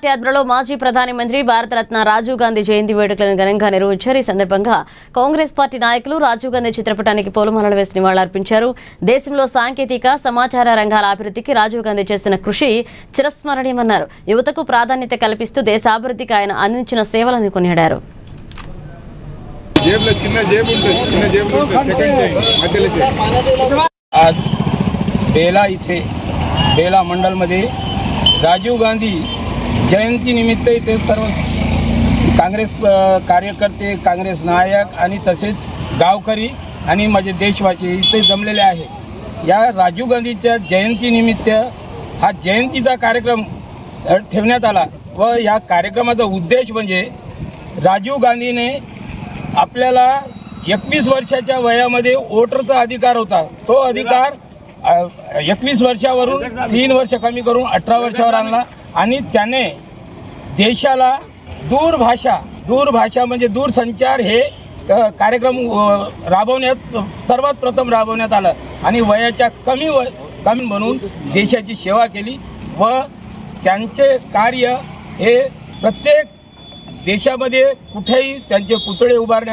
Party ఆధ్వర్యంలో మాజీ ప్రధాని మంత్రి భారతరత్న రాజీవ్ గాంధీ జయంతి వేడుకలను ఘనంగా నిర్వహించారు। ఈ సందర్భంగా కాంగ్రెస్ పార్టీ నాయకులు రాజీవ్ గాంధీ చిత్రపటానికి పూలమాలలు వేసి నివాళులర్పించారు। దేశంలో సాంకేతిక సమాచార రంగాల అభివృద్ధికి రాజీవ్ గాంధీ చేసిన కృషి చిరస్మరణీయమన్నారు। యువతకు ప్రాధాన్యత కల్పిస్తూ దేశాభివృద్ధికి ఆయన అందించిన సేవలను కొనియాడారు। आज बेला इथे बेला मंडलमध्ये राजीव गांधी जयंतीनिमित्त इथे सर्व काँग्रेस कार्यकर्ते, काँग्रेस नायक आणि तसेच गावकरी आणि माझे देशवासी इथे जमलेले आहे। या राजीव गांधीच्या जयंतीनिमित्त हा जयंतीचा कार्यक्रम ठेवण्यात आला व या कार्यक्रमाचा उद्देश म्हणजे राजीव गांधीने आपल्याला 21 वर्षाच्या वयामध्ये वोटरचा अधिकार होता, तो अधिकार 21 वर्षावरून 3 वर्ष कमी करून 18 वर्षावर आणला आणि त्याने देशाला दूरभाषा म्हणजे दूरसंचार हे कार्यक्रम राबवण्यात सर्वात प्रथम राबवण्यात आला आणि वयाच्या कमी म्हणून देशाची सेवा केली व त्यांचे कार्य हे प्रत्येक देशामध्ये कुठेही त्यांचे पुतळे उभारण्यात